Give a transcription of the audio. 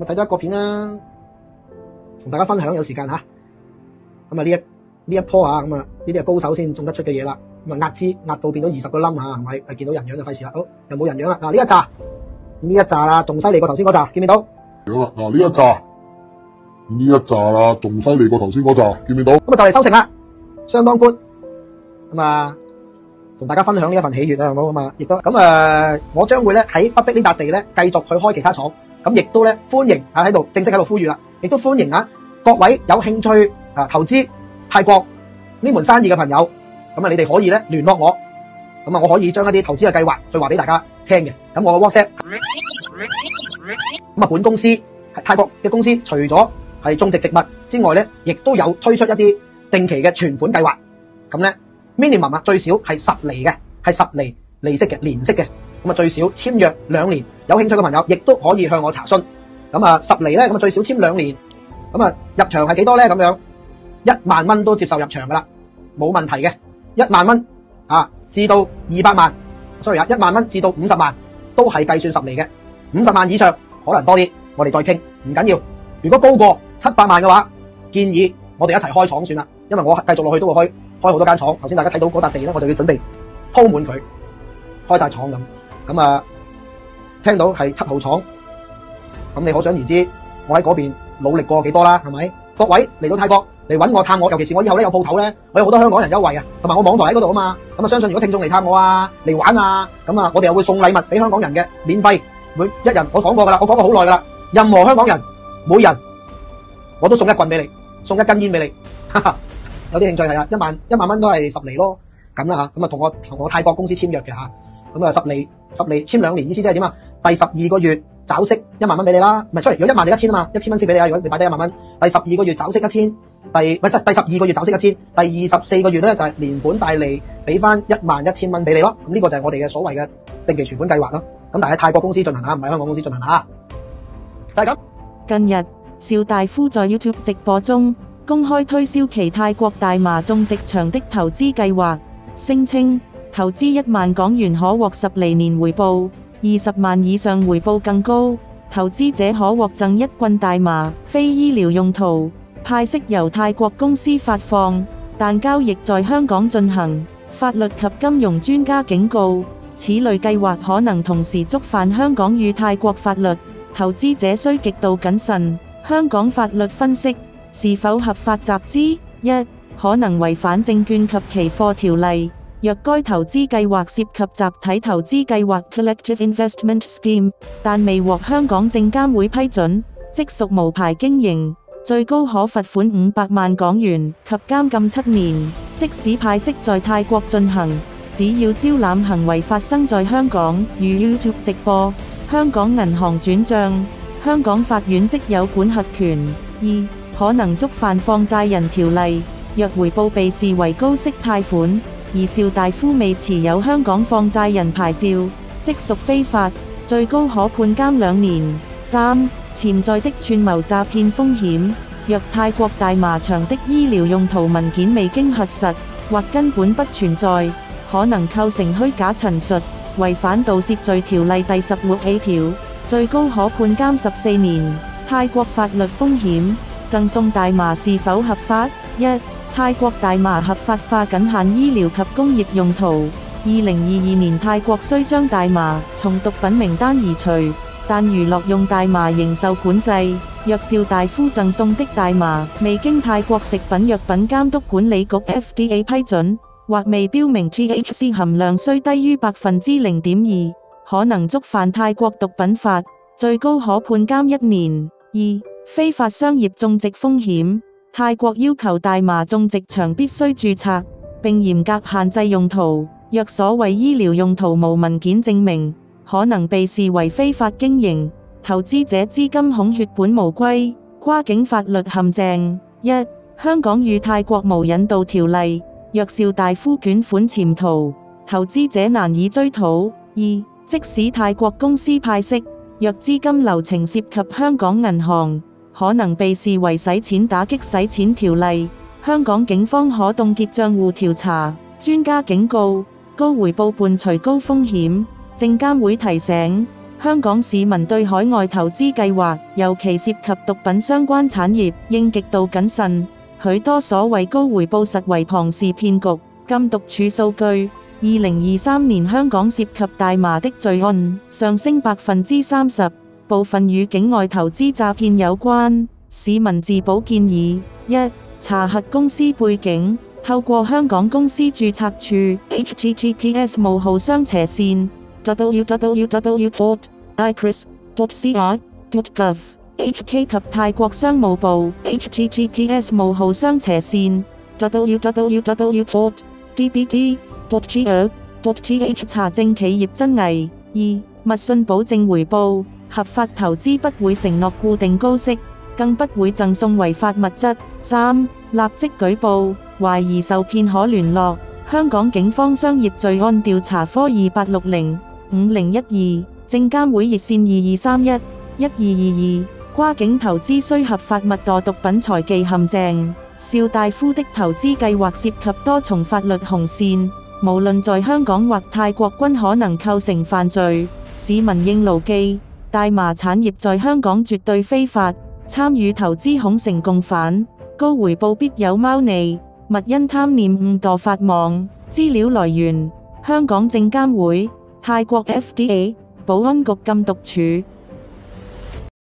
咁睇咗一個片啦，同大家分享有時間吓。咁啊呢一波啊，咁啊呢啲係高手先種得出嘅嘢啦。咁啊壓枝壓到變咗20個冧吓，唔係見到人樣就費事啦。好，又冇人樣啦。嗱呢一紮啦，仲犀利過頭先嗰紮，見唔見到？嗱呢一紮啦，仲犀利過頭先嗰紮，見唔見到？咁啊就嚟收成啦，相當 good。咁啊同大家分享呢一份喜悅啊，好咁啊，亦都咁我將會咧喺北壁呢笪地咧繼續去開其他廠，咁亦都咧歡迎喺度正式喺度呼籲啦，亦都歡迎各位有興趣投資泰國呢門生意嘅朋友，咁你哋可以咧聯絡我，咁我可以將一啲投資嘅計劃去話俾大家聽嘅。咁我嘅 WhatsApp，咁本公司係泰國嘅公司，除咗係種植植物之外咧，亦都有推出一啲定期嘅存款計劃，咁咧 minimum 最少係10厘嘅，係10厘利息嘅年息嘅，咁最少簽約2年，有興趣嘅朋友亦都可以向我查詢。咁10厘咧，咁最少簽2年，咁入場係幾多咧？咁樣1萬蚊都接受入場噶啦，冇問題嘅，1萬蚊至到200萬，sorry1萬蚊至到50萬都係計算10厘嘅，50萬以上可能多啲，我哋再傾，唔緊要。如果高過700萬嘅話，建議我哋一齊開廠算啦，因為我繼續落去都會開好多間廠。頭先大家睇到嗰笪地咧，我就要準備鋪滿佢，開晒廠咁。咁聽到係7號廠，咁你可想而知，我喺嗰邊努力過幾多啦，係咪？各位嚟到泰國嚟揾我探我，尤其是我以後咧有鋪頭咧，我有好多香港人優惠啊，同埋我網台喺嗰度啊嘛。咁相信如果聽眾嚟探我嚟玩咁我哋又會送禮物俾香港人嘅，免費每一人。我講過噶啦，我講過好耐噶啦，任何香港人每人我都送一棍俾你，送一根煙俾你。有啲興趣係1萬蚊都係10厘咯，咁啦吓。咁同我泰國公司簽約嘅吓，咁10厘簽2年，意思即係點啊？第12個月找息1萬蚊俾你啦，唔係 sorry，如果1萬就1000啊嘛，1000蚊先俾你啊。如果你擺低1萬蚊，第12個月找息1000，第12個月找息1000，第24個月咧就係連本帶利俾翻11000蚊俾你咯。咁呢個就係我哋嘅所謂嘅定期存款計劃咯。咁但係喺泰國公司進行唔係香港公司進行就係咁。近日，邵大夫在 YouTube 直播中公開推銷其泰國大麻種植場的投資計劃，聲稱投資1萬港元可獲10厘年回報，20萬以上回報更高。投資者可獲贈1棍大麻，非醫療用途，派息由泰國公司發放，但交易在香港進行。法律及金融專家警告，此類計劃可能同時觸犯香港與泰國法律，投資者需極度謹慎。香港法律分析，是否合法集資？1. 可能違反證券及期貨條例。若該投資計劃涉及集體投資計劃 （Collective Investment Scheme），但未獲香港證監會批准，即屬無牌經營，最高可罰款500萬港元及監禁7年。即使派息在泰國進行，只要招攬行為發生在香港，如 YouTube 直播、香港銀行轉帳，香港法院即有管轄權。2. 可能觸犯放債人條例，若回報被視為高息貸款，而邵大夫未持有香港放債人牌照，即屬非法，最高可判監2年。3. 潛在的串謀詐騙風險，若泰國大麻場的醫療用途文件未經核實，或根本不存在，可能構成虛假陳述，違反盜竊罪條例第16A 條，最高可判監14年。泰國法律風險，贈送大麻是否合法？1. 泰國大麻合法化僅限醫療及工業用途。2022年泰國須將大麻從毒品名單移除，但娛樂用大麻仍受管制。若邵大夫贈送的大麻未經泰國食品藥品監督管理局 FDA 批准，或未標明 THC 含量須低於0.2%，可能觸犯泰國毒品法，最高可判監1年。2. 非法商業種植風險，泰國要求大麻種植場必須註冊，並嚴格限制用途。若所謂醫療用途無文件證明，可能被視為非法經營，投資者資金恐血本無歸。跨境法律陷阱。1. 香港與泰國無引渡條例，若邵大夫捲款潛逃，投資者難以追討。2. 即使泰國公司派息，若資金流程涉及香港銀行，可能被視為洗錢打擊洗錢條例，香港警方可凍結帳戶調查。專家警告，高回報伴隨高風險，證監會提醒，香港市民對海外投資計劃，尤其涉及毒品相關產業，應極度謹慎。許多所謂高回報實為龐氏騙局。禁毒處數據，2023年香港涉及大麻的罪案上升30%，部分與境外投資詐騙有關。市民自保建議：一、查核公司背景，透過香港公司註冊處 https://www.icris.cr.gov.hk 及泰國商務部 https://www.dbd.go.th 查證企業真偽。二、密信保證回報，合法投資不會承諾固定高息，更不會贈送違法物質。三、立即舉報，懷疑受騙可聯絡香港警方商業罪案調查科28605012，證監會熱線22311222。跨境投資需合法，勿墮毒品財技陷阱。邵大夫的投資計劃涉及多重法律紅線，無論在香港或泰國均可能構成犯罪。市民應牢記，大麻產業在香港絕對非法，參與投資恐成共犯，高回報必有貓膩，勿因貪念誤墮法網。資料來源：香港證監會、泰國 FDA、保安局禁毒處。